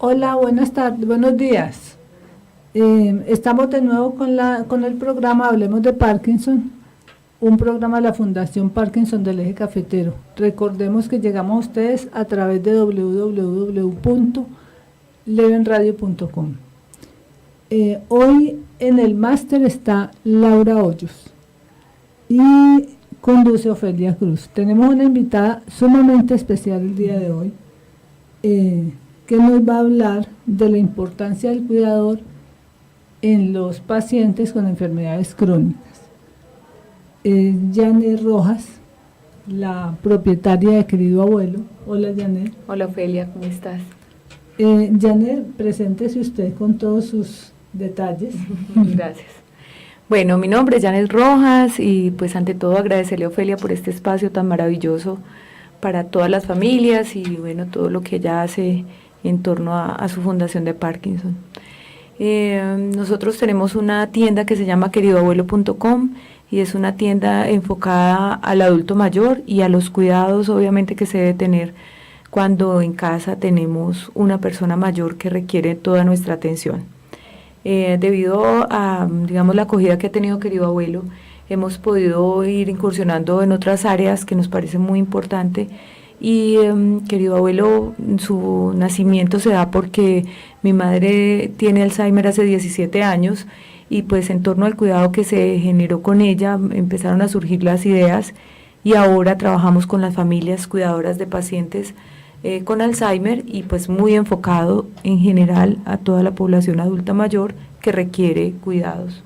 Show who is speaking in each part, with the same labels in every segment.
Speaker 1: Hola, buenas tardes, buenos días. Estamos de nuevo con el programa Hablemos de Parkinson, un programa de la Fundación Parkinson del Eje Cafetero. Recordemos que llegamos a ustedes a través de www.levenradio.com. Hoy en el máster está Laura Hoyos y conduce Ofelia Cruz. Tenemos una invitada sumamente especial el día de hoy, que nos va a hablar de la importancia del cuidador en los pacientes con enfermedades crónicas. Janet Rojas, la propietaria de Querido Abuelo. Hola, Janet.
Speaker 2: Hola, Ofelia, ¿cómo estás?
Speaker 1: Janet, preséntese usted con todos sus detalles.
Speaker 2: Gracias. Bueno, mi nombre es Janet Rojas y pues ante todo agradecerle a Ofelia por este espacio tan maravilloso para todas las familias y bueno, todo lo que ella hace en torno a su fundación de Parkinson. Nosotros tenemos una tienda que se llama queridoabuelo.com y es una tienda enfocada al adulto mayor y a los cuidados obviamente que se debe tener cuando en casa tenemos una persona mayor que requiere toda nuestra atención. Debido a, digamos, la acogida que ha tenido Querido Abuelo, hemos podido ir incursionando en otras áreas que nos parece muy importante. Y Querido Abuelo, su nacimiento se da porque mi madre tiene Alzheimer hace 17 años y pues en torno al cuidado que se generó con ella empezaron a surgir las ideas y ahora trabajamos con las familias cuidadoras de pacientes con Alzheimer y pues muy enfocado en general a toda la población adulta mayor que requiere cuidados.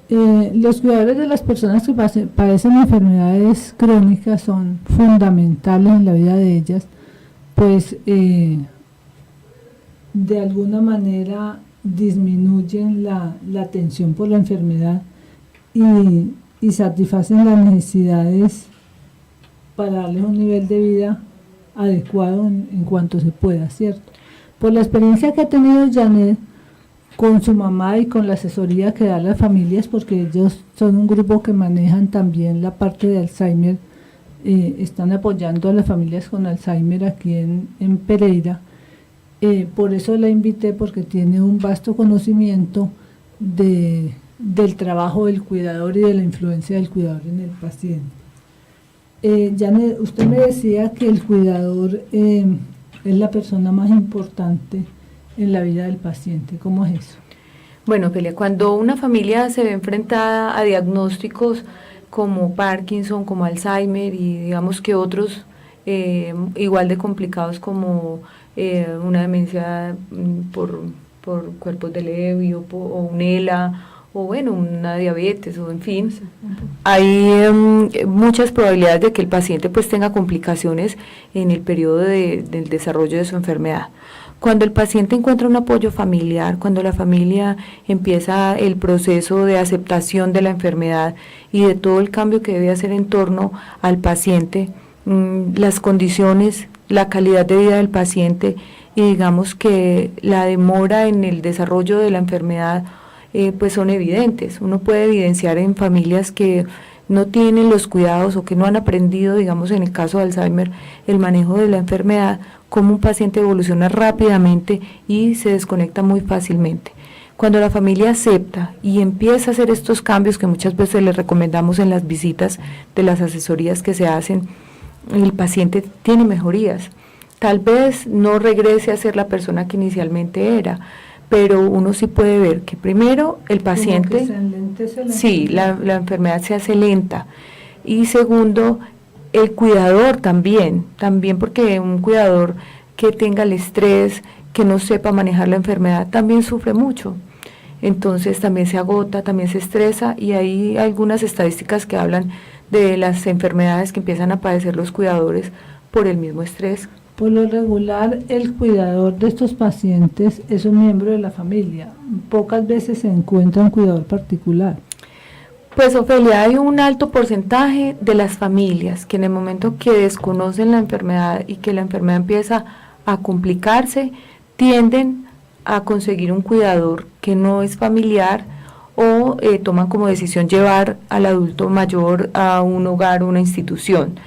Speaker 1: Los cuidadores de las personas que padecen enfermedades crónicas son fundamentales en la vida de ellas, pues de alguna manera disminuyen la atención por la enfermedad y satisfacen las necesidades para darles un nivel de vida adecuado en cuanto se pueda, ¿cierto? Por la experiencia que ha tenido Janet con su mamá y con la asesoría que da a las familias, porque ellos son un grupo que manejan también la parte de Alzheimer, están apoyando a las familias con Alzheimer aquí en Pereira. Por eso la invité, porque tiene un vasto conocimiento del trabajo del cuidador y de la influencia del cuidador en el paciente. Janet, usted me decía que el cuidador es la persona más importante en la vida del paciente. ¿Cómo es eso?
Speaker 2: Bueno, Ophelia, cuando una familia se ve enfrentada a diagnósticos como Parkinson, como Alzheimer y digamos que otros igual de complicados como una demencia por cuerpos de Lewy o un ELA o bueno, una diabetes o en fin, hay muchas probabilidades de que el paciente pues tenga complicaciones en el periodo del desarrollo de su enfermedad. Cuando el paciente encuentra un apoyo familiar, cuando la familia empieza el proceso de aceptación de la enfermedad y de todo el cambio que debe hacer en torno al paciente, las condiciones, la calidad de vida del paciente y digamos que la demora en el desarrollo de la enfermedad pues son evidentes. Uno puede evidenciar en familias que no tienen los cuidados o que no han aprendido, digamos en el caso de Alzheimer, el manejo de la enfermedad, cómo un paciente evoluciona rápidamente y se desconecta muy fácilmente. Cuando la familia acepta y empieza a hacer estos cambios que muchas veces les recomendamos en las visitas de las asesorías que se hacen, el paciente tiene mejorías. Tal vez no regrese a ser la persona que inicialmente era, pero uno sí puede ver que primero el paciente, sí, la enfermedad se hace lenta, y segundo, el cuidador también porque un cuidador que tenga el estrés, que no sepa manejar la enfermedad, también sufre mucho, entonces también se agota, también se estresa, y hay algunas estadísticas que hablan de las enfermedades que empiezan a padecer los cuidadores por el mismo estrés.
Speaker 1: Por lo regular, el cuidador de estos pacientes es un miembro de la familia. Pocas veces se encuentra un cuidador particular.
Speaker 2: Pues, Ofelia, hay un alto porcentaje de las familias que en el momento que desconocen la enfermedad y que la enfermedad empieza a complicarse, tienden a conseguir un cuidador que no es familiar o toman como decisión llevar al adulto mayor a un hogar o una institución.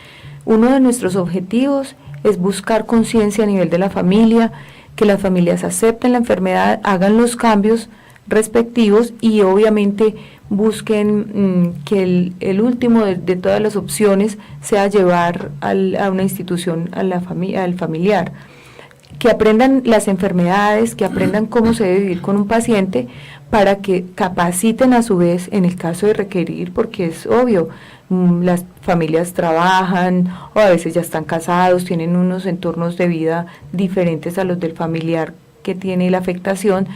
Speaker 2: Uno de nuestros objetivos es buscar conciencia a nivel de la familia, que las familias acepten la enfermedad, hagan los cambios respectivos y obviamente busquen que el último de todas las opciones sea llevar a una institución al familiar, que aprendan las enfermedades, que aprendan cómo se debe vivir con un paciente, para que capaciten a su vez en el caso de requerir, porque es obvio, las familias trabajan o a veces ya están casados, tienen unos entornos de vida diferentes a los del familiar que tiene la afectación,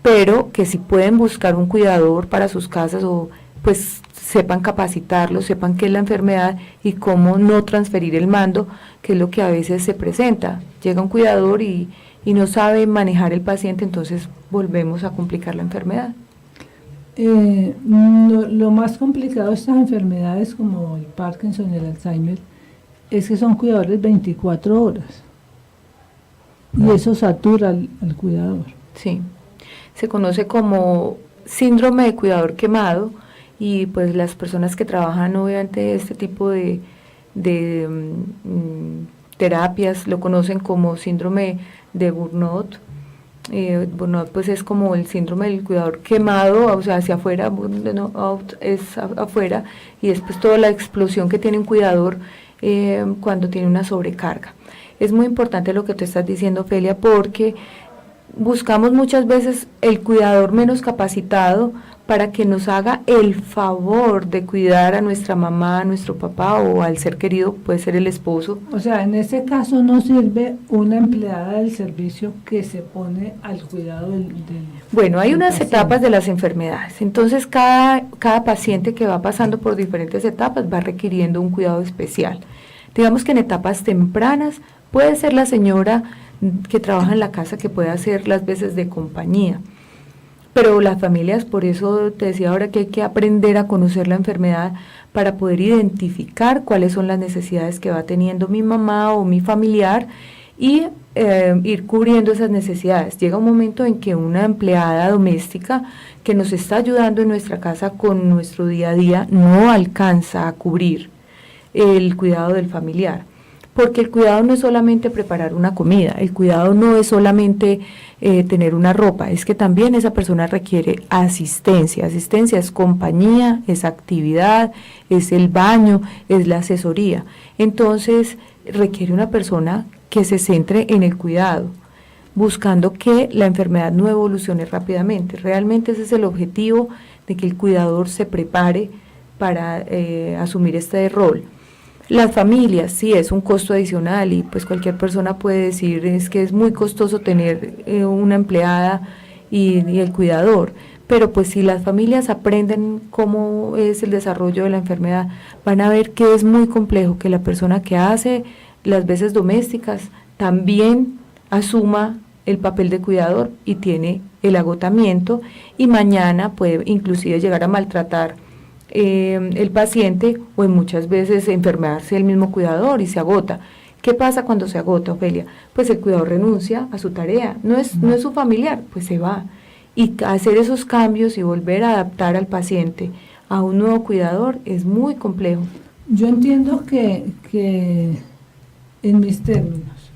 Speaker 2: pero que si pueden buscar un cuidador para sus casas o pues sepan capacitarlo, sepan qué es la enfermedad y cómo no transferir el mando, que es lo que a veces se presenta. Llega un cuidador y no sabe manejar el paciente, entonces volvemos a complicar la enfermedad.
Speaker 1: Lo más complicado de estas enfermedades como el Parkinson y el Alzheimer es que son cuidadores 24 horas y eso satura al cuidador.
Speaker 2: Sí, se conoce como síndrome de cuidador quemado y pues las personas que trabajan obviamente este tipo de terapias lo conocen como síndrome de burnout. Burnout pues es como el síndrome del cuidador quemado, o sea, hacia afuera, burnout es afuera, y después toda la explosión que tiene un cuidador cuando tiene una sobrecarga. Es muy importante lo que tú estás diciendo, Ofelia, porque buscamos muchas veces el cuidador menos capacitado para que nos haga el favor de cuidar a nuestra mamá, a nuestro papá o al ser querido, puede ser el esposo.
Speaker 1: O sea, en este caso no sirve una empleada del servicio que se pone al cuidado del
Speaker 2: Bueno, hay unas
Speaker 1: paciente.
Speaker 2: etapas de las enfermedades, entonces cada paciente que va pasando por diferentes etapas va requiriendo un cuidado especial. Digamos que en etapas tempranas puede ser la señora que trabaja en la casa que puede hacer las veces de compañía. Pero las familias, por eso te decía ahora que hay que aprender a conocer la enfermedad para poder identificar cuáles son las necesidades que va teniendo mi mamá o mi familiar y ir cubriendo esas necesidades. Llega un momento en que una empleada doméstica que nos está ayudando en nuestra casa con nuestro día a día no alcanza a cubrir el cuidado del familiar. Porque el cuidado no es solamente preparar una comida, el cuidado no es solamente tener una ropa, es que también esa persona requiere asistencia. Asistencia es compañía, es actividad, es el baño, es la asesoría. Entonces requiere una persona que se centre en el cuidado, buscando que la enfermedad no evolucione rápidamente. Realmente ese es el objetivo, de que el cuidador se prepare para asumir este rol. Las familias, sí, es un costo adicional y pues cualquier persona puede decir es que es muy costoso tener una empleada y el cuidador, pero pues si las familias aprenden cómo es el desarrollo de la enfermedad, van a ver que es muy complejo que la persona que hace las veces domésticas también asuma el papel de cuidador y tiene el agotamiento y mañana puede inclusive llegar a maltratar el paciente o en muchas veces enfermarse el mismo cuidador y se agota. ¿Qué pasa cuando se agota, Ofelia? Pues el cuidador renuncia a su tarea, no es su familiar, pues se va. Y hacer esos cambios y volver a adaptar al paciente a un nuevo cuidador es muy complejo.
Speaker 1: Yo entiendo que en mis términos,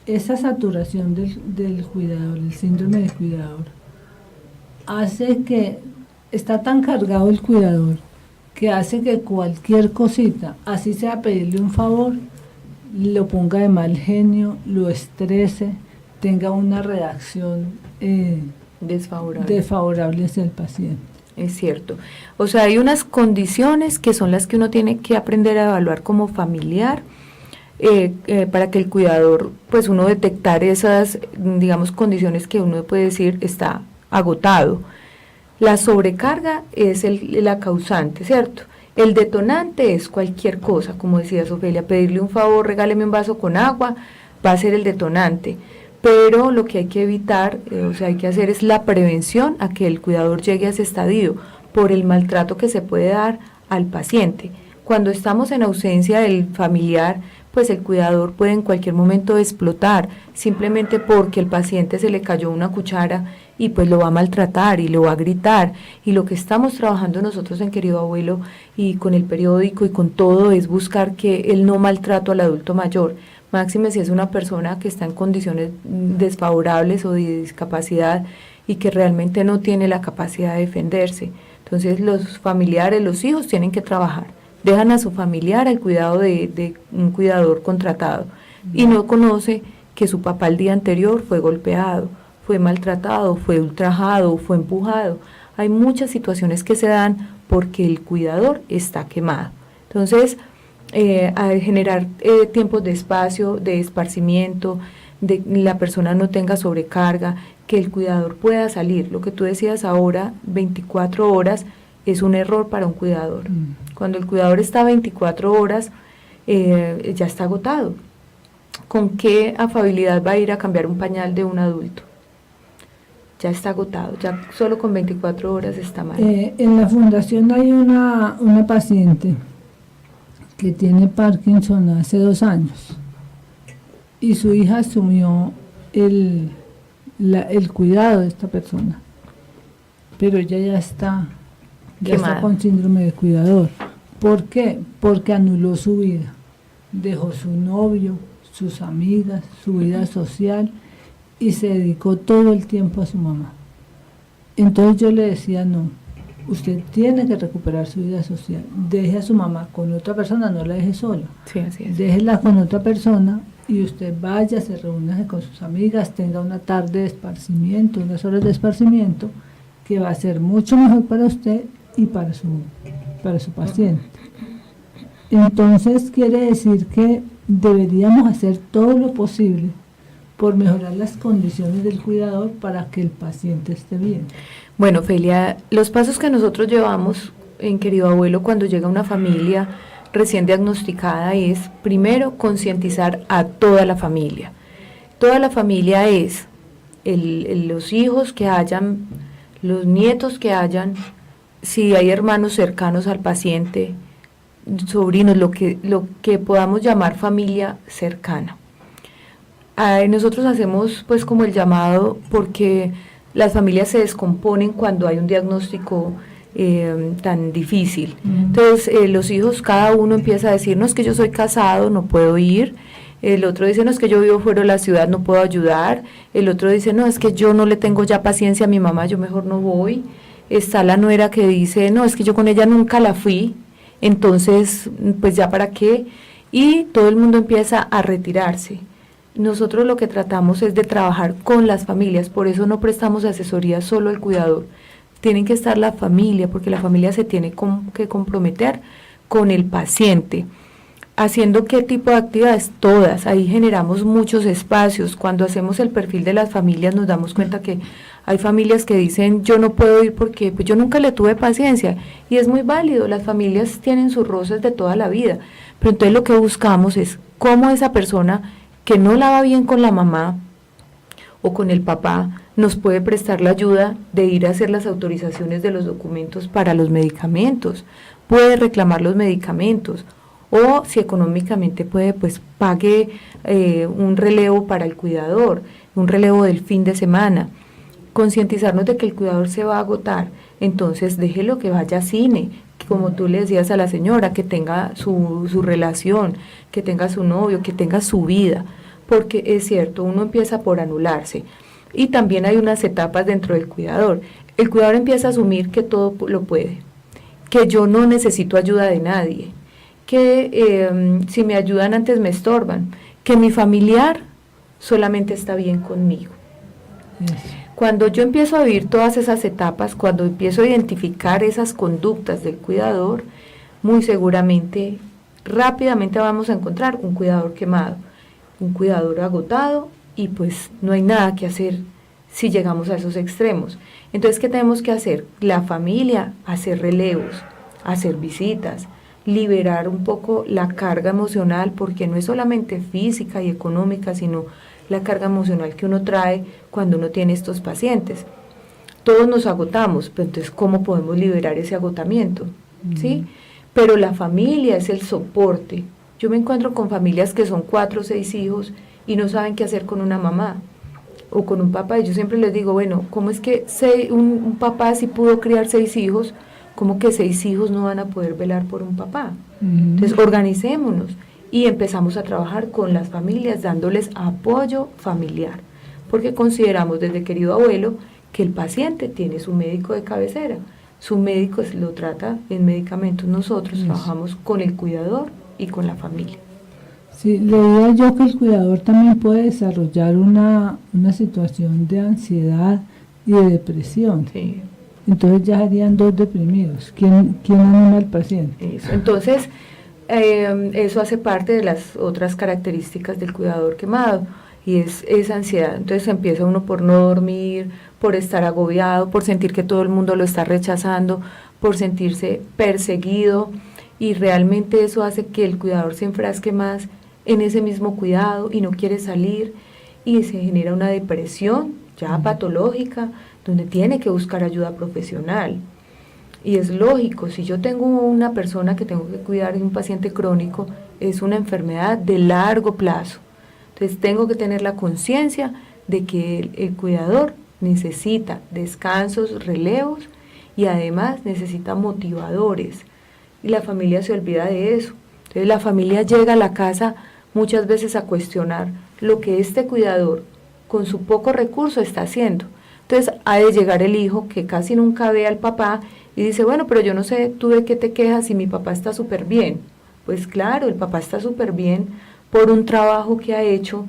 Speaker 1: esa saturación del cuidador, el síndrome del cuidador, hace que está tan cargado el cuidador que hace que cualquier cosita, así sea pedirle un favor, lo ponga de mal genio, lo estrese, tenga una reacción desfavorable hacia el paciente.
Speaker 2: Es cierto. O sea, hay unas condiciones que son las que uno tiene que aprender a evaluar como familiar para que el cuidador, pues uno detectar esas, digamos, condiciones que uno puede decir está agotado. La sobrecarga es la causante, ¿cierto? El detonante es cualquier cosa, como decía Ofelia, pedirle un favor, regáleme un vaso con agua, va a ser el detonante. Pero lo que hay que evitar, o sea, hay que hacer es la prevención a que el cuidador llegue a ese estadio por el maltrato que se puede dar al paciente. Cuando estamos en ausencia del familiar, pues el cuidador puede en cualquier momento explotar, simplemente porque el paciente se le cayó una cuchara y pues lo va a maltratar y lo va a gritar. Y lo que estamos trabajando nosotros en Querido Abuelo y con el periódico y con todo es buscar que el no maltrato al adulto mayor, máxime si es una persona que está en condiciones desfavorables o de discapacidad y que realmente no tiene la capacidad de defenderse. Entonces los familiares, los hijos tienen que trabajar, dejan a su familiar al cuidado de un cuidador contratado y no conoce que su papá el día anterior fue golpeado, fue maltratado, fue ultrajado, fue empujado. Hay muchas situaciones que se dan porque el cuidador está quemado. Entonces, a generar tiempos de espacio, de esparcimiento, de la persona no tenga sobrecarga, que el cuidador pueda salir. Lo que tú decías ahora, 24 horas, es un error para un cuidador. Cuando el cuidador está 24 horas, ya está agotado. ¿Con qué afabilidad va a ir a cambiar un pañal de un adulto? Ya está agotado, ya solo con 24 horas está mal.
Speaker 1: En la fundación hay una paciente que tiene Parkinson hace 2 años y su hija asumió el cuidado de esta persona, pero ella ya está con síndrome de cuidador. ¿Por qué? Porque anuló su vida, dejó su novio, sus amigas, su vida social y se dedicó todo el tiempo a su mamá. Entonces yo le decía, no, usted tiene que recuperar su vida social, deje a su mamá con otra persona, no la deje sola,
Speaker 2: sí, así es.
Speaker 1: Déjela con otra persona y usted vaya, se reúna con sus amigas, tenga una tarde de esparcimiento, unas horas de esparcimiento, que va a ser mucho mejor para usted y para su paciente. Entonces quiere decir que deberíamos hacer todo lo posible por mejorar las condiciones del cuidador para que el paciente esté bien.
Speaker 2: Bueno, Felia, los pasos que nosotros llevamos en Querido Abuelo cuando llega una familia recién diagnosticada es, primero, concientizar a toda la familia. Toda la familia es los hijos que hayan, los nietos que hayan, si hay hermanos cercanos al paciente, sobrinos, lo que podamos llamar familia cercana. Nosotros hacemos pues como el llamado porque las familias se descomponen cuando hay un diagnóstico tan difícil. Entonces los hijos, cada uno empieza a decir, no, es que yo soy casado, no puedo ir. El otro dice, no, es que yo vivo fuera de la ciudad, no puedo ayudar. El otro dice, no, es que yo no le tengo ya paciencia a mi mamá, yo mejor no voy. Está la nuera que dice, no, es que yo con ella nunca la fui, entonces pues ya para qué. Y todo el mundo empieza a retirarse. Nosotros lo que tratamos es de trabajar con las familias, por eso no prestamos asesoría solo al cuidador. Tienen que estar la familia, porque la familia se tiene que comprometer con el paciente. ¿Haciendo qué tipo de actividades? Todas. Ahí generamos muchos espacios. Cuando hacemos el perfil de las familias nos damos cuenta que hay familias que dicen, yo no puedo ir porque pues yo nunca le tuve paciencia. Y es muy válido, las familias tienen sus roces de toda la vida. Pero entonces lo que buscamos es cómo esa persona que no la va bien con la mamá o con el papá, nos puede prestar la ayuda de ir a hacer las autorizaciones de los documentos para los medicamentos, puede reclamar los medicamentos, o si económicamente puede, pues pague un relevo para el cuidador, un relevo del fin de semana. Concientizarnos de que el cuidador se va a agotar, entonces déjelo que vaya a cine, que como tú le decías a la señora, que tenga su relación, que tenga su novio, que tenga su vida, porque es cierto, uno empieza por anularse, y también hay unas etapas dentro del cuidador. El cuidador empieza a asumir que todo lo puede, que yo no necesito ayuda de nadie, que si me ayudan antes me estorban, que mi familiar solamente está bien conmigo. Cuando yo empiezo a vivir todas esas etapas, cuando empiezo a identificar esas conductas del cuidador, muy seguramente, rápidamente vamos a encontrar un cuidador quemado, un cuidador agotado, y pues no hay nada que hacer si llegamos a esos extremos. Entonces, ¿qué tenemos que hacer? La familia, hacer relevos, hacer visitas, liberar un poco la carga emocional, porque no es solamente física y económica, sino la carga emocional que uno trae cuando uno tiene estos pacientes. Todos nos agotamos, pero entonces ¿cómo podemos liberar ese agotamiento? ¿Sí? Pero la familia es el soporte. Yo me encuentro con familias que son 4 o 6 hijos y no saben qué hacer con una mamá o con un papá. Y yo siempre les digo, bueno, ¿cómo es que un papá si pudo criar 6 hijos, cómo que 6 hijos no van a poder velar por un papá? Entonces organicémonos y empezamos a trabajar con las familias dándoles apoyo familiar, porque consideramos desde Querido Abuelo que el paciente tiene su médico de cabecera, su médico lo trata en medicamentos, nosotros trabajamos con el cuidador y con la familia.
Speaker 1: Sí, leía yo que el cuidador también puede desarrollar una situación de ansiedad y de depresión.
Speaker 2: Sí.
Speaker 1: Entonces ya serían dos deprimidos. ¿Quién anima al paciente?
Speaker 2: Eso. Entonces, eso hace parte de las otras características del cuidador quemado, y es esa ansiedad. Entonces empieza uno por no dormir, por estar agobiado, por sentir que todo el mundo lo está rechazando, por sentirse perseguido, y realmente eso hace que el cuidador se enfrasque más en ese mismo cuidado y no quiere salir, y se genera una depresión ya patológica, donde tiene que buscar ayuda profesional. Y es lógico, si yo tengo una persona que tengo que cuidar de un paciente crónico, es una enfermedad de largo plazo. Entonces tengo que tener la conciencia de que el cuidador necesita descansos, relevos, y además necesita motivadores. Y la familia se olvida de eso. Entonces la familia llega a la casa muchas veces a cuestionar lo que este cuidador con su poco recurso está haciendo. Entonces ha de llegar el hijo que casi nunca ve al papá y dice, bueno, pero yo no sé, ¿tú de qué te quejas si mi papá está súper bien? Pues claro, el papá está súper bien por un trabajo que ha hecho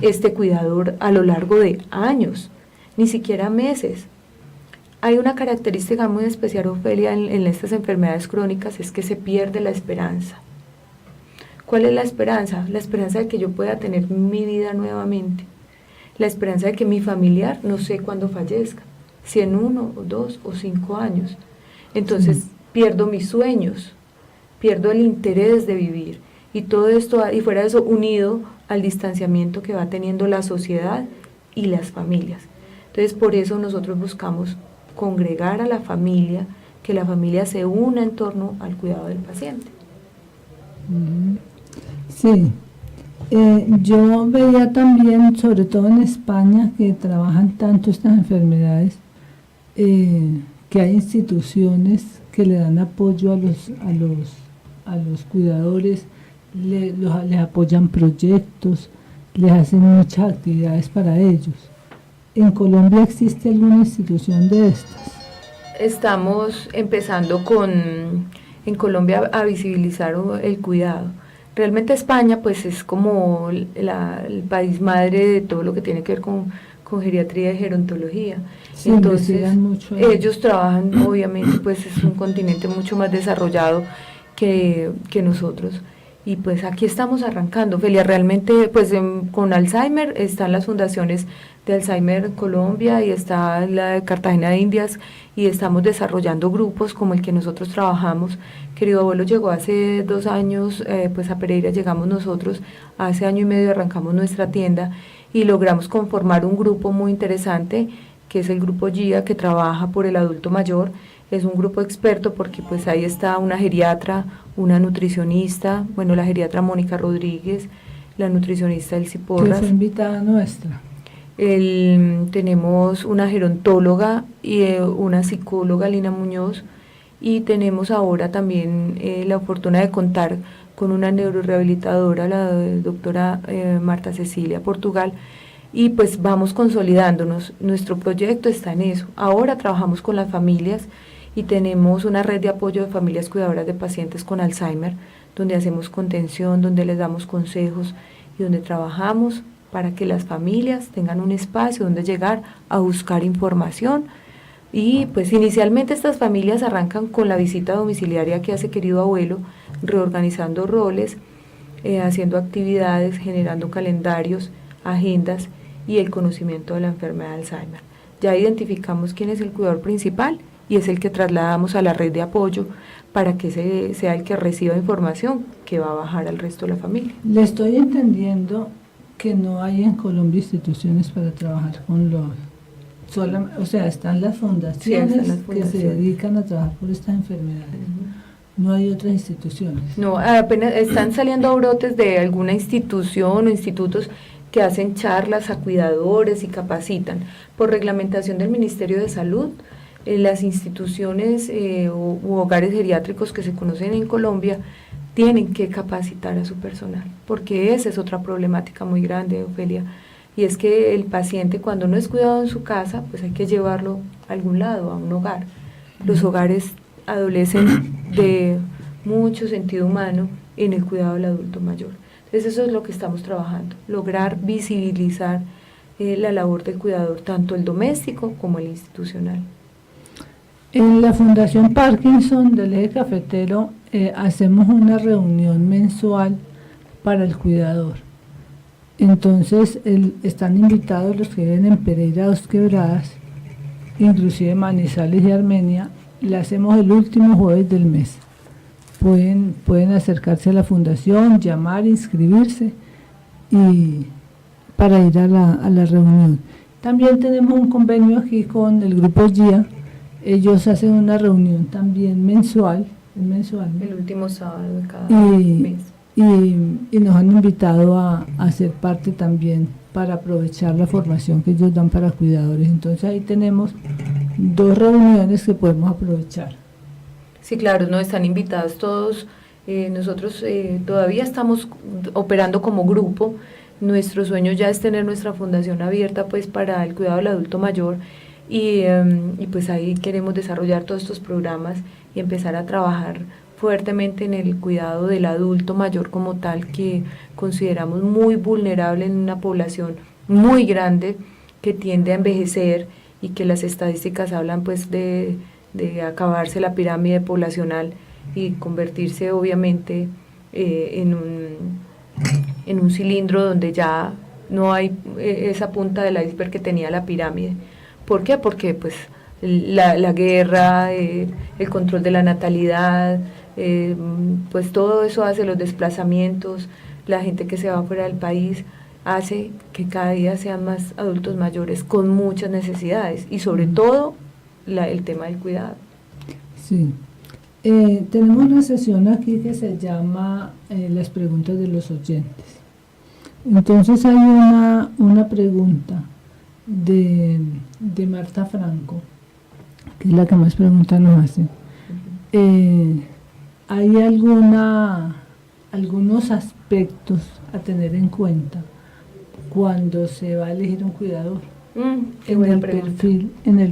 Speaker 2: este cuidador a lo largo de años, ni siquiera meses. Hay una característica muy especial, Ofelia, en estas enfermedades crónicas, es que se pierde la esperanza. ¿Cuál es la esperanza? La esperanza de que yo pueda tener mi vida nuevamente. La esperanza de que mi familiar no sé cuándo fallezca, si en 1 o 2 o 5 años. Entonces pierdo mis sueños, pierdo el interés de vivir, y todo esto, y fuera de eso, unido al distanciamiento que va teniendo la sociedad y las familias. Entonces por eso nosotros buscamos congregar a la familia, que la familia se una en torno al cuidado del paciente.
Speaker 1: Sí. Yo veía también, sobre todo en España, que trabajan tanto estas enfermedades, que hay instituciones que le dan apoyo a los cuidadores, les apoyan proyectos, les hacen muchas actividades para ellos. ¿En Colombia existe alguna institución de estas?
Speaker 2: Estamos empezando en Colombia a visibilizar el cuidado. Realmente España pues es como el país madre de todo lo que tiene que ver con geriatría y gerontología.
Speaker 1: Sí,
Speaker 2: entonces
Speaker 1: mucho
Speaker 2: ellos trabajan, obviamente pues es un continente mucho más desarrollado que nosotros, y pues aquí estamos arrancando, Felia. Realmente pues con Alzheimer están las fundaciones de Alzheimer en Colombia y está la de Cartagena de Indias, y estamos desarrollando grupos como el que nosotros trabajamos. Querido Abuelo llegó hace 2 años, pues a Pereira llegamos nosotros, hace 1 año y medio arrancamos nuestra tienda y logramos conformar un grupo muy interesante, que es el grupo GIA, que trabaja por el adulto mayor. Es un grupo experto porque pues ahí está una geriatra, una nutricionista, bueno, la geriatra Mónica Rodríguez, la nutricionista Elsie Porras.
Speaker 1: Que fue invitada nuestra.
Speaker 2: Tenemos una gerontóloga y una psicóloga, Lina Muñoz, y tenemos ahora también la fortuna de contar con una neurorehabilitadora, la doctora Marta Cecilia Portugal, y pues vamos consolidándonos. Nuestro proyecto está en eso. Ahora trabajamos con las familias y tenemos una red de apoyo de familias cuidadoras de pacientes con Alzheimer, donde hacemos contención, donde les damos consejos y donde trabajamos para que las familias tengan un espacio donde llegar a buscar información. Y pues inicialmente estas familias arrancan con la visita domiciliaria que hace Querido Abuelo, reorganizando roles, haciendo actividades, generando calendarios, agendas y el conocimiento de la enfermedad de Alzheimer. Ya identificamos quién es el cuidador principal y es el que trasladamos a la red de apoyo para que sea el que reciba información que va a bajar al resto de la familia.
Speaker 1: Le estoy entendiendo que no hay en Colombia instituciones para trabajar con o sea, están las fundaciones, que se dedican a trabajar por estas enfermedades. No hay otras instituciones.
Speaker 2: No, apenas están saliendo brotes de alguna institución o institutos que hacen charlas a cuidadores y capacitan. Por reglamentación del Ministerio de Salud, las instituciones u hogares geriátricos que se conocen en Colombia tienen que capacitar a su personal, porque esa es otra problemática muy grande, Ofelia, y es que el paciente cuando no es cuidado en su casa, pues hay que llevarlo a algún lado, a un hogar. Los hogares adolecen de mucho sentido humano en el cuidado del adulto mayor. Entonces eso es lo que estamos trabajando, lograr visibilizar la labor del cuidador, tanto el doméstico como el institucional.
Speaker 1: En la Fundación Parkinson del Eje Cafetero hacemos una reunión mensual para el cuidador. Entonces están invitados los que viven en Pereira, Dos Quebradas, inclusive Manizales y Armenia. Le hacemos el último jueves del mes. Pueden acercarse a la fundación, llamar, inscribirse y para ir a la reunión. También tenemos un convenio aquí con el Grupo GIA. Ellos hacen una reunión también mensual, ¿no?
Speaker 2: El último sábado de cada mes.
Speaker 1: Y nos han invitado a ser parte también para aprovechar la formación que ellos dan para cuidadores. Entonces ahí tenemos 2 reuniones que podemos aprovechar.
Speaker 2: Sí, claro, no están invitados todos. Nosotros todavía estamos operando como grupo. Nuestro sueño ya es tener nuestra fundación abierta pues para el cuidado del adulto mayor y pues ahí queremos desarrollar todos estos programas y empezar a trabajar fuertemente en el cuidado del adulto mayor como tal, que consideramos muy vulnerable en una población muy grande que tiende a envejecer y que las estadísticas hablan pues de acabarse la pirámide poblacional y convertirse obviamente en un cilindro donde ya no hay esa punta del iceberg que tenía la pirámide. ¿Por qué? Porque pues la guerra, el control de la natalidad, pues todo eso hace, los desplazamientos, la gente que se va fuera del país, hace que cada día sean más adultos mayores con muchas necesidades y sobre todo el tema del cuidado.
Speaker 1: Sí. Tenemos una sesión aquí que se llama las preguntas de los oyentes. Entonces hay una pregunta de Marta Franco, que es la que más preguntas nos hace. ¿Hay algunos aspectos a tener en cuenta cuando se va a elegir un cuidador en el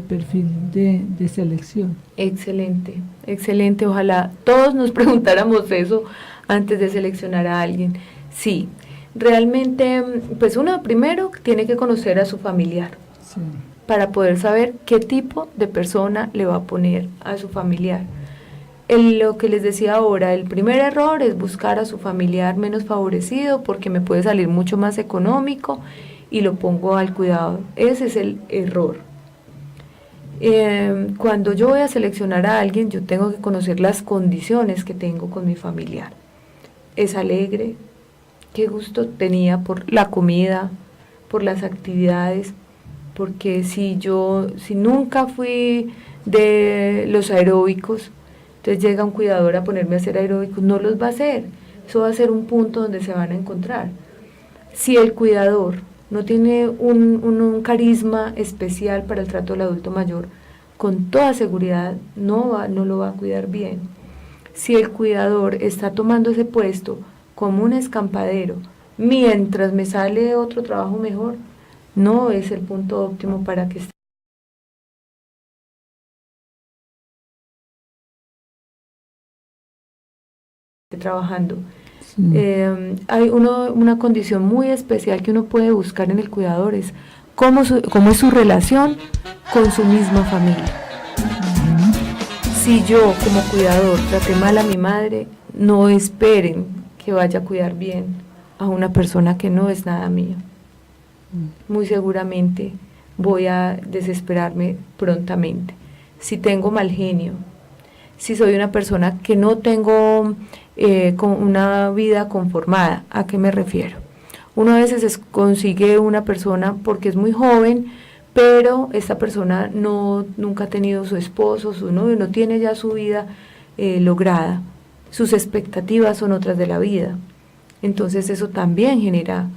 Speaker 1: perfil de selección?
Speaker 2: Excelente, excelente. Ojalá todos nos preguntáramos eso antes de seleccionar a alguien. Sí, realmente, pues uno primero tiene que conocer a su familiar,
Speaker 1: sí,
Speaker 2: para poder saber qué tipo de persona le va a poner a su familiar. Lo que les decía ahora, el primer error es buscar a su familiar menos favorecido porque me puede salir mucho más económico y lo pongo al cuidado. Ese es el error. Cuando yo voy a seleccionar a alguien, yo tengo que conocer las condiciones que tengo con mi familiar. ¿Es alegre? ¿Qué gusto tenía por la comida, por las actividades? Porque si nunca fui de los aeróbicos, entonces llega un cuidador a ponerme a hacer aeróbicos, no los va a hacer. Eso va a ser un punto donde se van a encontrar. Si el cuidador no tiene un carisma especial para el trato del adulto mayor, con toda seguridad no lo va a cuidar bien. Si el cuidador está tomando ese puesto como un escampadero, mientras me sale otro trabajo mejor, no es el punto óptimo para que esté trabajando. Sí. Hay una condición muy especial que uno puede buscar en el cuidador, es cómo es su relación con su misma familia. Si yo como cuidador traté mal a mi madre, no esperen que vaya a cuidar bien a una persona que no es nada mío. Muy seguramente voy a desesperarme prontamente. Si tengo mal genio, si soy una persona que no tengo con una vida conformada, ¿a qué me refiero? Uno a veces consigue una persona porque es muy joven, pero esta persona nunca ha tenido su esposo, su novio, no tiene ya su vida lograda. Sus expectativas son otras de la vida. Entonces eso también genera,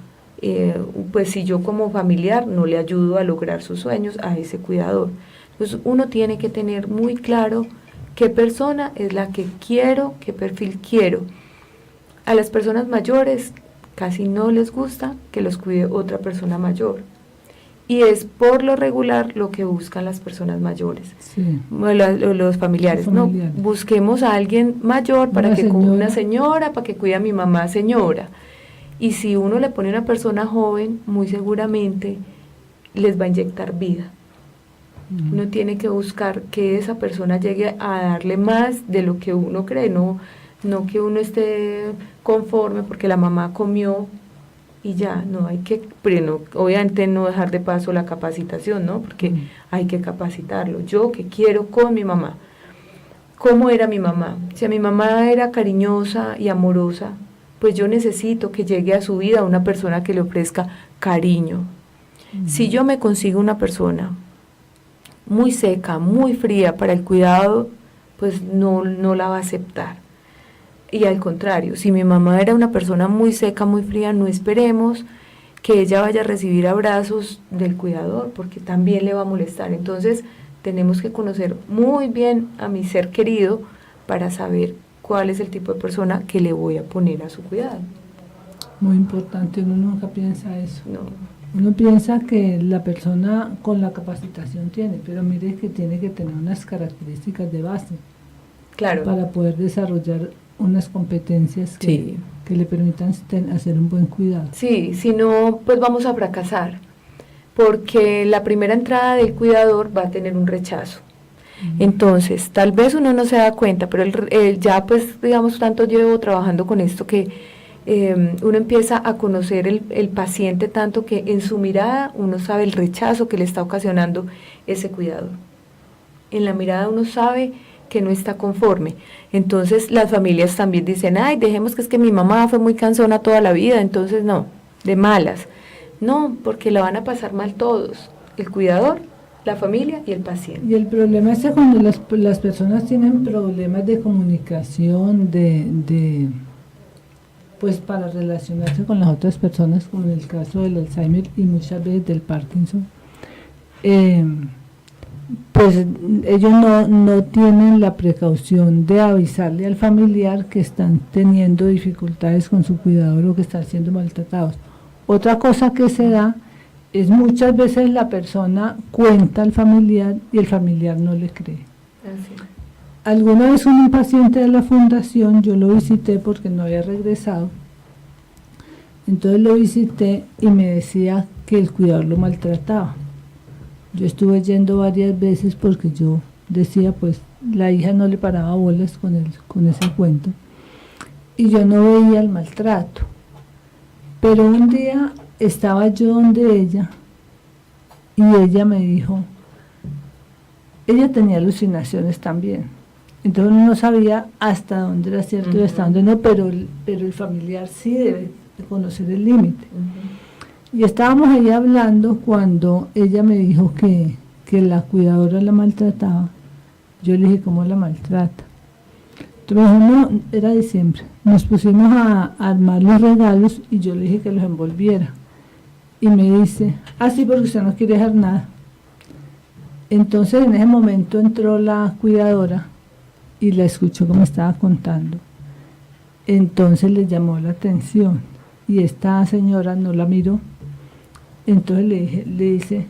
Speaker 2: pues si yo como familiar no le ayudo a lograr sus sueños a ese cuidador. Entonces uno tiene que tener muy claro qué persona es la que quiero, qué perfil quiero. A las personas mayores casi no les gusta que los cuide otra persona mayor. Y es por lo regular lo que buscan las personas mayores,
Speaker 1: Sí.
Speaker 2: los familiares, ¿no? Busquemos a alguien mayor para que cuide una señora, para que cuide a mi mamá señora. Y si uno le pone a una persona joven, muy seguramente les va a inyectar vida. Uno tiene que buscar que esa persona llegue a darle más de lo que uno cree, no que uno esté conforme porque la mamá comió y ya, no hay que, pero obviamente no dejar de paso la capacitación, ¿no? Porque hay que capacitarlo. Yo que quiero con mi mamá, ¿cómo era mi mamá? Si a mi mamá era cariñosa y amorosa, pues yo necesito que llegue a su vida una persona que le ofrezca cariño. Si yo me consigo una persona muy seca, muy fría para el cuidado, pues no la va a aceptar. Y al contrario, si mi mamá era una persona muy seca, muy fría, no esperemos que ella vaya a recibir abrazos del cuidador, porque también le va a molestar. Entonces, tenemos que conocer muy bien a mi ser querido para saber cuál es el tipo de persona que le voy a poner a su cuidado.
Speaker 1: Muy importante, uno nunca piensa eso.
Speaker 2: No.
Speaker 1: Uno piensa que la persona con la capacitación tiene, pero mire que tiene que tener unas características de base.
Speaker 2: Claro.
Speaker 1: Para poder desarrollar unas competencias que le permitan hacer un buen cuidado.
Speaker 2: Sí, si no, pues vamos a fracasar, porque la primera entrada del cuidador va a tener un rechazo. Entonces, tal vez uno no se da cuenta, pero ya pues, digamos, tanto llevo trabajando con esto que uno empieza a conocer el paciente tanto que en su mirada uno sabe el rechazo que le está ocasionando ese cuidador. En la mirada uno sabe que no está conforme. Entonces las familias también dicen, ay, dejemos que es que mi mamá fue muy cansona toda la vida, entonces no, de malas. No, porque la van a pasar mal todos, el cuidador, la familia y el paciente.
Speaker 1: Y el problema es que cuando las personas tienen problemas de comunicación, pues para relacionarse con las otras personas, como en el caso del Alzheimer y muchas veces del Parkinson, pues ellos no tienen la precaución de avisarle al familiar que están teniendo dificultades con su cuidador o que están siendo maltratados. Otra cosa que se da es muchas veces la persona cuenta al familiar y el familiar no le cree.
Speaker 2: Así.
Speaker 1: Alguna vez un paciente de la fundación, yo lo visité porque no había regresado, entonces lo visité y me decía que el cuidador lo maltrataba. Yo estuve yendo varias veces porque yo decía, pues la hija no le paraba bolas con ese cuento y yo no veía el maltrato. Pero un día estaba yo donde ella y ella me dijo, ella tenía alucinaciones también, entonces uno no sabía hasta dónde era cierto y hasta dónde no, pero el familiar sí debe de conocer el límite. Y estábamos ahí hablando cuando ella me dijo que la cuidadora la maltrataba. Yo le dije, ¿cómo la maltrata? Entonces me dijo, no, era diciembre. Nos pusimos a armar los regalos y yo le dije que los envolviera. Y me dice, sí, porque usted no quiere dejar nada. Entonces en ese momento entró la cuidadora y la escuchó como estaba contando. Entonces le llamó la atención y esta señora no la miró. Entonces le dice,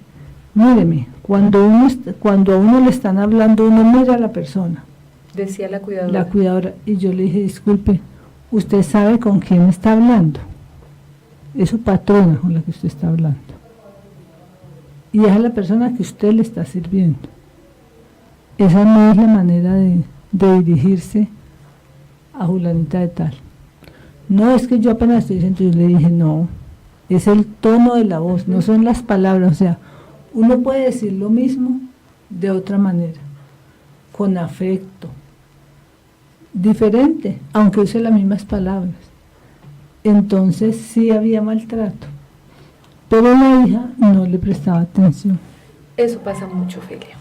Speaker 1: míreme, cuando a uno le están hablando, uno mira a la persona.
Speaker 2: Decía la cuidadora.
Speaker 1: La cuidadora. Y yo le dije, disculpe, ¿usted sabe con quién está hablando? Es su patrona con la que usted está hablando. Y es a la persona que usted le está sirviendo. Esa no es la manera de dirigirse a Julanita de tal. No, es que yo apenas estoy diciendo, yo le dije, no, es el tono de la voz, no son las palabras. O sea, uno puede decir lo mismo de otra manera, con afecto, diferente, aunque use las mismas palabras. Entonces sí había maltrato, pero la hija no le prestaba atención.
Speaker 2: Eso pasa mucho, Felia.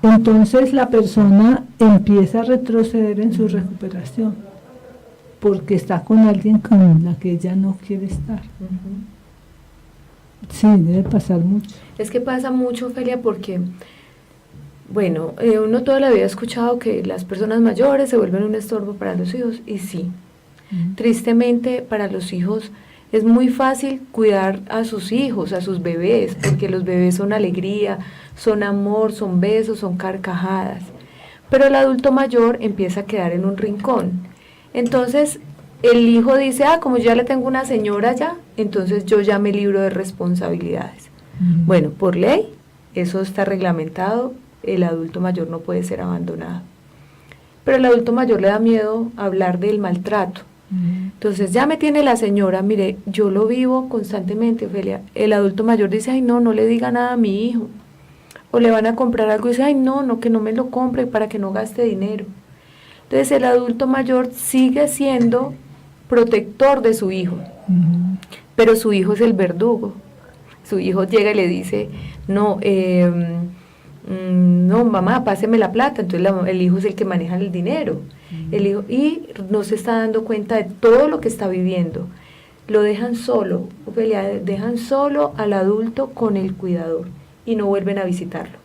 Speaker 1: Entonces la persona empieza a retroceder en su recuperación, porque está con alguien con la que ella no quiere estar. Sí, debe pasar mucho.
Speaker 2: Es que pasa mucho, Felia, porque, bueno, uno toda la vida ha escuchado que las personas mayores se vuelven un estorbo para los hijos, y sí, Tristemente, para los hijos es muy fácil cuidar a sus hijos, a sus bebés, porque los bebés son alegría, son amor, son besos, son carcajadas. Pero el adulto mayor empieza a quedar en un rincón. Entonces, el hijo dice, como yo ya le tengo una señora ya, entonces yo ya me libro de responsabilidades. Bueno, por ley, eso está reglamentado, el adulto mayor no puede ser abandonado. Pero el adulto mayor le da miedo hablar del maltrato. Entonces ya me tiene la señora, mire, yo lo vivo constantemente, Ofelia. El adulto mayor dice, ay no le diga nada a mi hijo. O le van a comprar algo y dice, ay no, que no me lo compre para que no gaste dinero. Entonces el adulto mayor sigue siendo protector de su hijo, pero su hijo es el verdugo. Su hijo llega y le dice, no mamá, páseme la plata. Entonces el hijo es el que maneja el dinero. El hijo, y no se está dando cuenta de todo lo que está viviendo. Lo dejan solo, Ofelia, dejan solo al adulto con el cuidador y no vuelven a visitarlo.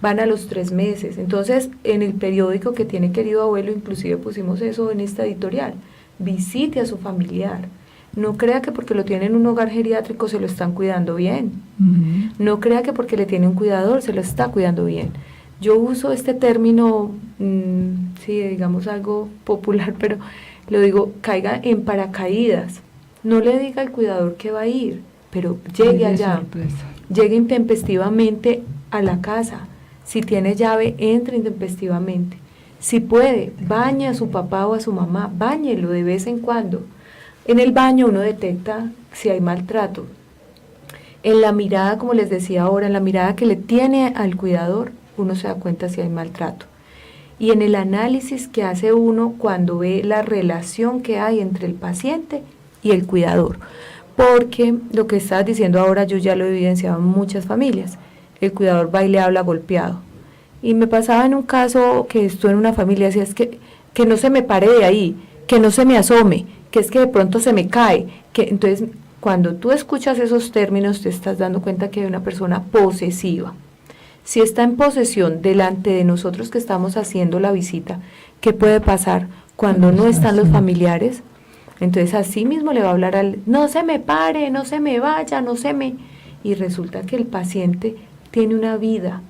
Speaker 2: Van a los 3 meses. Entonces, en el periódico que tiene Querido Abuelo, inclusive pusimos eso en esta editorial, visite a su familiar. No crea que porque lo tiene en un hogar geriátrico se lo están cuidando bien. No crea que porque le tiene un cuidador se lo está cuidando bien. Yo uso este término, sí, digamos algo popular, pero lo digo, caiga en paracaídas. No le diga al cuidador que va a ir, pero llegue allá. Llegue intempestivamente a la casa. Si tiene llave, entre intempestivamente. Si puede, bañe a su papá o a su mamá, báñelo de vez en cuando. En el baño uno detecta si hay maltrato. En la mirada, como les decía ahora, en la mirada que le tiene al cuidador, uno se da cuenta si hay maltrato. Y en el análisis que hace uno cuando ve la relación que hay entre el paciente y el cuidador. Porque lo que estás diciendo ahora yo ya lo he evidenciado en muchas familias. El cuidador va y le habla golpeado. Y me pasaba en un caso que estuve en una familia, decía, es que no se me pare de ahí, que no se me asome, que es que de pronto se me cae. Entonces, cuando tú escuchas esos términos, te estás dando cuenta que hay una persona posesiva. Si está en posesión delante de nosotros que estamos haciendo la visita, ¿qué puede pasar cuando no están los familiares? Entonces así mismo le va a hablar no se me pare, no se me vaya, y resulta que el paciente tiene una vida.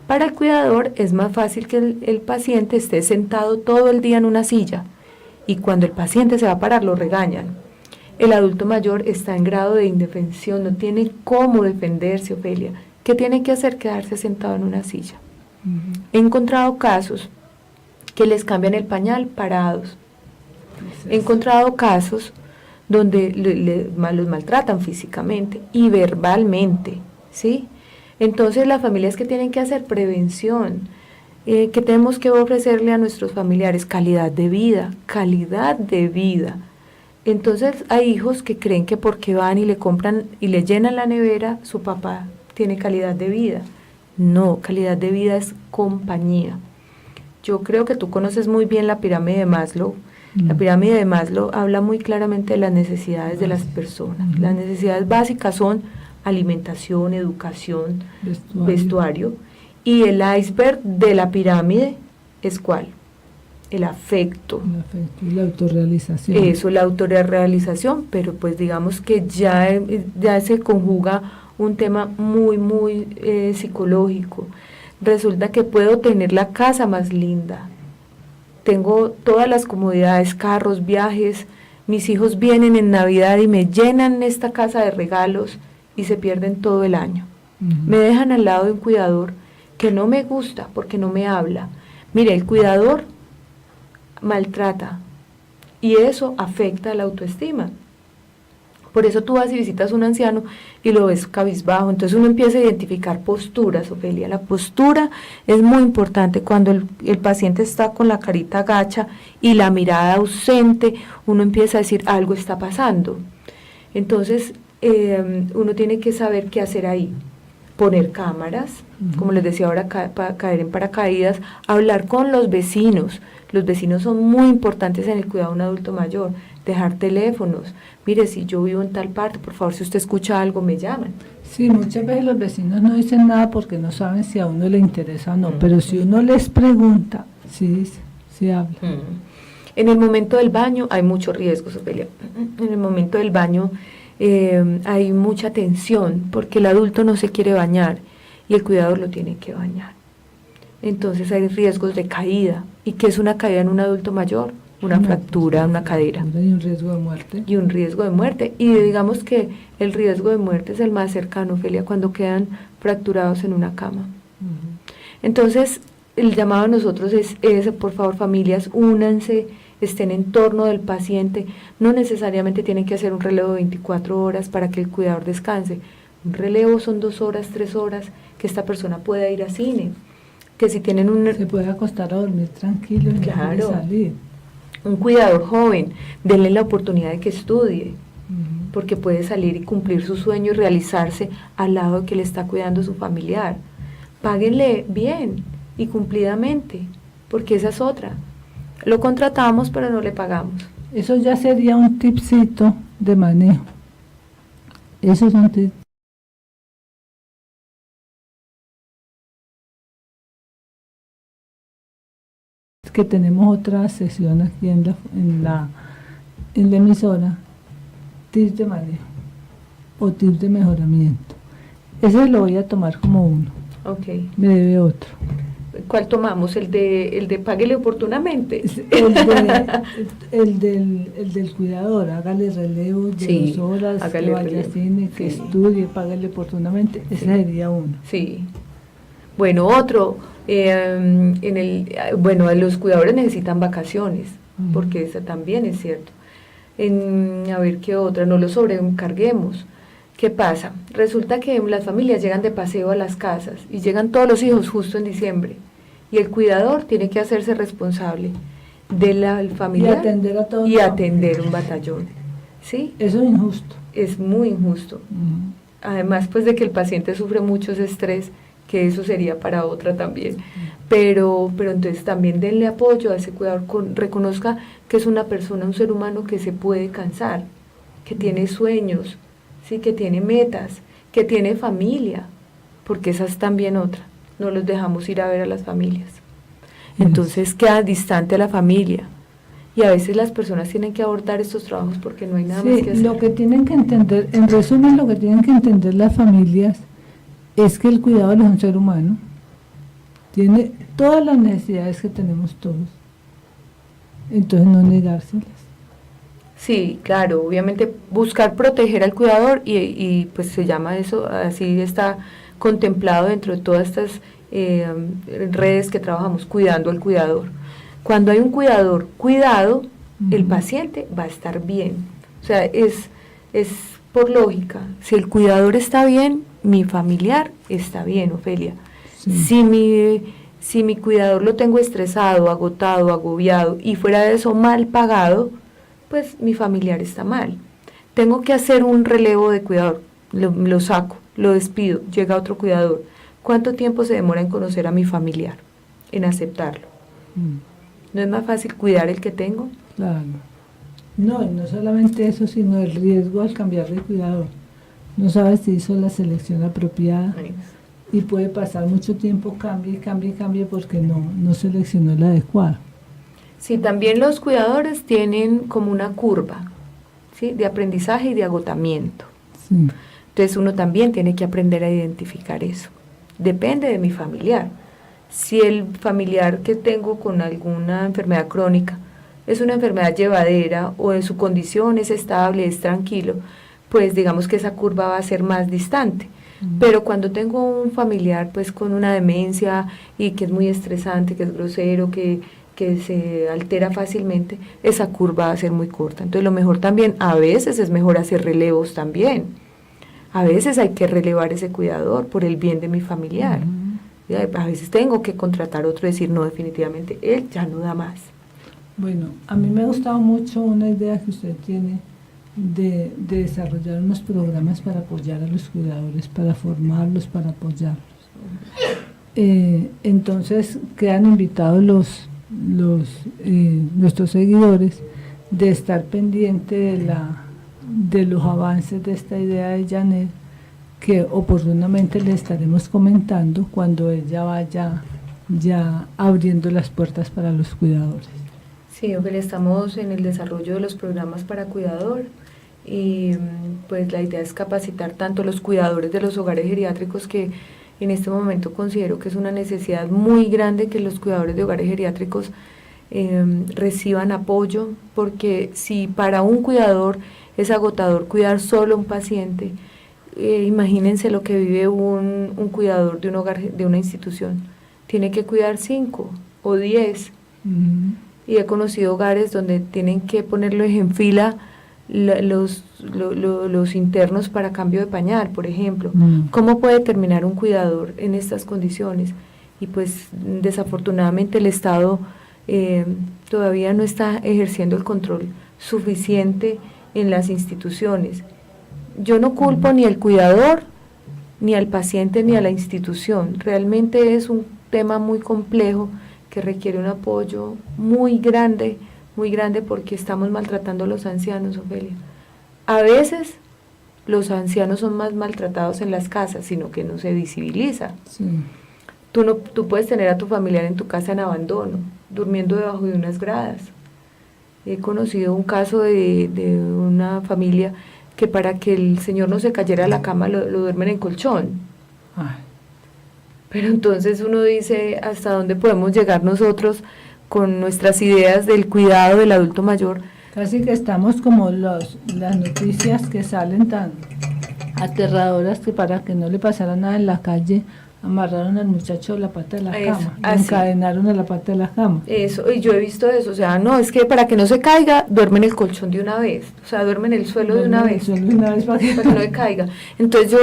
Speaker 2: Para el cuidador es más fácil que el paciente esté sentado todo el día en una silla, y cuando el paciente se va a parar lo regañan. El adulto mayor está en grado de indefensión, no tiene cómo defenderse, Ofelia. ¿Qué tiene que hacer? Quedarse sentado en una silla. He encontrado casos que les cambian el pañal parados. He encontrado casos donde los maltratan físicamente y verbalmente, ¿sí? Entonces las familias que tienen que hacer prevención, que tenemos que ofrecerle a nuestros familiares calidad de vida. Entonces hay hijos que creen que porque van y le compran y le llenan la nevera, su papá tiene calidad de vida. No, calidad de vida es compañía. Yo creo que tú conoces muy bien la pirámide de Maslow. La pirámide de Maslow habla muy claramente de las necesidades de las personas. Las necesidades básicas son alimentación, educación, vestuario. Y el iceberg de la pirámide es ¿cuál? El afecto.
Speaker 1: El afecto y la autorrealización.
Speaker 2: Eso, la autorrealización, pero pues digamos que ya se conjuga un tema muy psicológico. Resulta que puedo tener la casa más linda, tengo todas las comodidades, carros, viajes, mis hijos vienen en Navidad y me llenan esta casa de regalos y se pierden todo el año. Me dejan al lado de un cuidador que no me gusta porque no me habla. Mire, el cuidador maltrata y eso afecta la autoestima. Por eso tú vas y visitas a un anciano y lo ves cabizbajo. Entonces uno empieza a identificar posturas, Ofelia. La postura es muy importante. Cuando el paciente está con la carita gacha y la mirada ausente, uno empieza a decir algo está pasando. Entonces uno tiene que saber qué hacer ahí. Poner cámaras, como les decía ahora, caer en paracaídas, hablar con los vecinos. Los vecinos son muy importantes en el cuidado de un adulto mayor. Dejar teléfonos. Mire, si yo vivo en tal parte, por favor, si usted escucha algo, me llaman.
Speaker 1: Sí, muchas veces los vecinos no dicen nada porque no saben si a uno le interesa o no, pero si uno les pregunta, sí dice, sí habla.
Speaker 2: En el momento del baño hay muchos riesgos, Ofelia. En el momento del baño hay mucha tensión porque el adulto no se quiere bañar y el cuidador lo tiene que bañar. Entonces hay riesgos de caída. ¿Y qué es una caída en un adulto mayor? Una fractura, una cadera.
Speaker 1: Y un riesgo de muerte.
Speaker 2: Y un riesgo de muerte. Y digamos que el riesgo de muerte es el más cercano, Ofelia, cuando quedan fracturados en una cama. Entonces, el llamado a nosotros es por favor, familias, únanse, estén en torno del paciente. No necesariamente tienen que hacer un relevo de 24 horas para que el cuidador descanse. Un relevo son 2 horas, 3 horas, que esta persona pueda ir a cine. Que si tienen
Speaker 1: se puede acostar a dormir tranquilo y
Speaker 2: claro,
Speaker 1: no salir.
Speaker 2: Un cuidador joven, denle la oportunidad de que estudie, porque puede salir y cumplir su sueño y realizarse al lado de que le está cuidando su familiar. Páguenle bien y cumplidamente, porque esa es otra. Lo contratamos, pero no le pagamos.
Speaker 1: Eso ya sería un tipcito de manejo. Esos son tips. Que tenemos otra sesión aquí en la emisora, tips de manejo o tips de mejoramiento. Ese lo voy a tomar como uno.
Speaker 2: Okay.
Speaker 1: Me debe otro.
Speaker 2: ¿Cuál tomamos? ¿El de páguele oportunamente?
Speaker 1: El del cuidador, hágale relevos de 2 horas, que vaya al cine, que estudie, págale oportunamente. Ese sería uno.
Speaker 2: Sí. Bueno, otro, los cuidadores necesitan vacaciones, porque eso también es cierto. A ver qué otra, no lo sobrecarguemos. ¿Qué pasa? Resulta que las familias llegan de paseo a las casas y llegan todos los hijos justo en diciembre y el cuidador tiene que hacerse responsable de la familia y atender un batallón. ¿Sí?
Speaker 1: Eso es injusto.
Speaker 2: Es muy injusto. Además, pues de que el paciente sufre mucho estrés, que eso sería para otra también. Pero entonces también denle apoyo a ese cuidador, reconozca que es una persona, un ser humano que se puede cansar, que tiene sueños, ¿sí? Que tiene metas, que tiene familia, porque esa es también otra. No los dejamos ir a ver a las familias. Entonces queda distante a la familia. Y a veces las personas tienen que abordar estos trabajos porque no hay nada más que hacer.
Speaker 1: Lo que tienen que entender, en resumen, lo que tienen que entender las familias es que el cuidador es un ser humano, tiene todas las necesidades que tenemos todos, entonces no negárselas.
Speaker 2: Sí, claro, obviamente buscar proteger al cuidador y pues se llama eso, así está contemplado dentro de todas estas redes que trabajamos, cuidando al cuidador. Cuando hay un cuidador cuidado, el paciente va a estar bien. O sea, es por lógica, si el cuidador está bien, mi familiar está bien, Ofelia. Sí. Si mi cuidador lo tengo estresado, agotado, agobiado y fuera de eso mal pagado, pues mi familiar está mal. Tengo que hacer un relevo de cuidador, lo saco, lo despido, llega otro cuidador. ¿Cuánto tiempo se demora en conocer a mi familiar, en aceptarlo? ¿No es más fácil cuidar el que tengo?
Speaker 1: Claro. No, y no solamente eso, sino el riesgo al cambiar de cuidador. No sabes si hizo la selección apropiada y puede pasar mucho tiempo, cambie porque no seleccionó la adecuada.
Speaker 2: Sí, también los cuidadores tienen como una curva, ¿sí? De aprendizaje y de agotamiento. Sí. Entonces uno también tiene que aprender a identificar eso. Depende de mi familiar. Si el familiar que tengo con alguna enfermedad crónica es una enfermedad llevadera o en su condición es estable, es tranquilo, pues digamos que esa curva va a ser más distante. Pero cuando tengo un familiar pues con una demencia y que es muy estresante, que es grosero, que se altera fácilmente, esa curva va a ser muy corta. Entonces lo mejor también, a veces es mejor hacer relevos también. A veces hay que relevar ese cuidador por el bien de mi familiar. A veces tengo que contratar otro y decir, no, definitivamente, él ya no da más.
Speaker 1: Bueno, a mí me ha gustado mucho una idea que usted tiene de desarrollar unos programas para apoyar a los cuidadores, para formarlos, para apoyarlos. Entonces quedan invitados nuestros seguidores de estar pendiente de los avances de esta idea de Janet, que oportunamente le estaremos comentando cuando ella vaya ya abriendo las puertas para los cuidadores.
Speaker 2: Sí, Ofelia, estamos en el desarrollo de los programas para cuidador y pues la idea es capacitar tanto a los cuidadores de los hogares geriátricos, que en este momento considero que es una necesidad muy grande que los cuidadores de hogares geriátricos reciban apoyo, porque si para un cuidador es agotador cuidar solo a un paciente, imagínense lo que vive un cuidador de un hogar, de una institución. Tiene que cuidar 5 o 10. Y he conocido hogares donde tienen que ponerlos en fila los internos para cambio de pañal, por ejemplo. ¿Cómo puede terminar un cuidador en estas condiciones? Y pues desafortunadamente el Estado todavía no está ejerciendo el control suficiente en las instituciones. Yo no culpo ni al cuidador, ni al paciente, ni a la institución. Realmente es un tema muy complejo que requiere un apoyo muy grande, porque estamos maltratando a los ancianos, Ofelia. A veces los ancianos son más maltratados en las casas, sino que no se visibiliza.
Speaker 1: Sí.
Speaker 2: Tú puedes tener a tu familiar en tu casa en abandono, durmiendo debajo de unas gradas. He conocido un caso de una familia que para que el señor no se cayera a la cama lo duermen en colchón.
Speaker 1: Ay.
Speaker 2: Pero entonces uno dice, ¿hasta dónde podemos llegar nosotros con nuestras ideas del cuidado del adulto mayor?
Speaker 1: Casi que estamos como las noticias que salen tan aterradoras, que para que no le pasara nada en la calle, amarraron al muchacho a la pata de la cama, encadenaron a la pata de la cama.
Speaker 2: Eso, y yo he visto eso, o sea, no, es que para que no se caiga, duerme en el colchón de una vez, o sea, duerme en el suelo de una vez, para que no se caiga. Entonces yo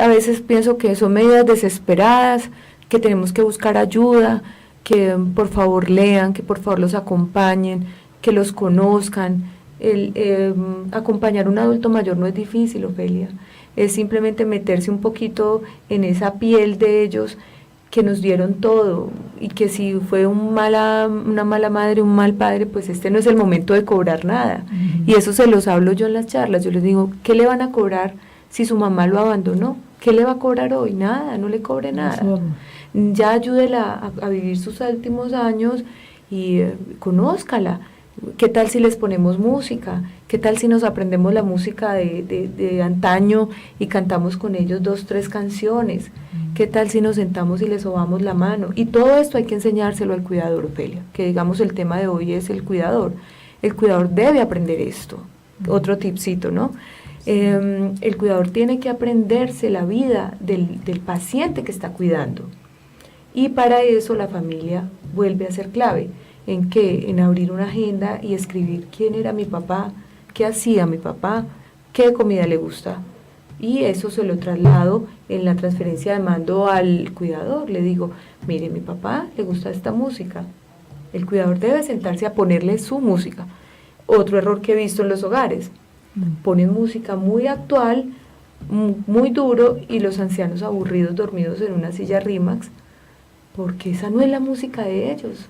Speaker 2: a veces pienso que son medidas desesperadas, que tenemos que buscar ayuda, que por favor lean, que por favor los acompañen, que los conozcan. Acompañar a un adulto mayor no es difícil, Ofelia. Es simplemente meterse un poquito en esa piel de ellos que nos dieron todo, y que si fue una mala madre, un mal padre, pues este no es el momento de cobrar nada. Y eso se los hablo yo en las charlas. Yo les digo, ¿qué le van a cobrar si su mamá lo abandonó? ¿Qué le va a cobrar hoy? Nada, no le cobre nada. Ya ayúdela a vivir sus últimos años y conózcala. ¿Qué tal si les ponemos música? ¿Qué tal si nos aprendemos la música de antaño y cantamos con ellos 2, 3 canciones? ¿Qué tal si nos sentamos y les sobamos la mano? Y todo esto hay que enseñárselo al cuidador, Ofelia, que digamos el tema de hoy es el cuidador. El cuidador debe aprender esto. Otro tipcito, ¿no? El cuidador tiene que aprenderse la vida del paciente que está cuidando. Y para eso la familia vuelve a ser clave. ¿En qué? En abrir una agenda y escribir quién era mi papá, qué hacía mi papá, qué comida le gusta. Y eso se lo traslado en la transferencia de mando al cuidador. Le digo, mire, mi papá le gusta esta música. El cuidador debe sentarse a ponerle su música. Otro error que he visto en los hogares. Ponen música muy actual, muy duro, y los ancianos aburridos dormidos en una silla Rimax, porque esa no es la música de ellos.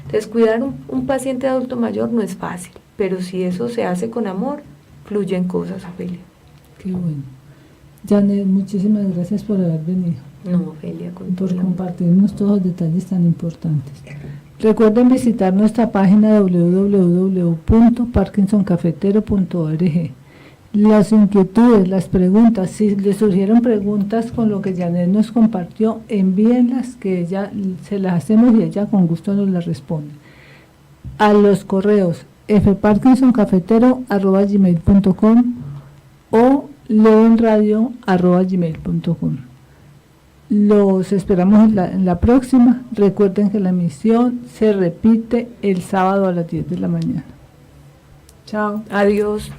Speaker 2: Entonces, cuidar un paciente adulto mayor no es fácil, pero si eso se hace con amor, fluyen cosas, Ofelia.
Speaker 1: Qué bueno. Janet, muchísimas gracias por haber venido.
Speaker 2: No, Ofelia,
Speaker 1: por compartirnos todos los detalles tan importantes. Recuerden visitar nuestra página www.parkinsoncafetero.org. Las inquietudes, las preguntas, si les surgieron preguntas con lo que Janet nos compartió, envíenlas, que ella se las hacemos y ella con gusto nos las responde. A los correos fparkinsoncafetero@gmail.com o leonradio@gmail.com. Los esperamos en la próxima. Recuerden que la emisión se repite el sábado a las 10 de la mañana. Chao.
Speaker 2: Adiós.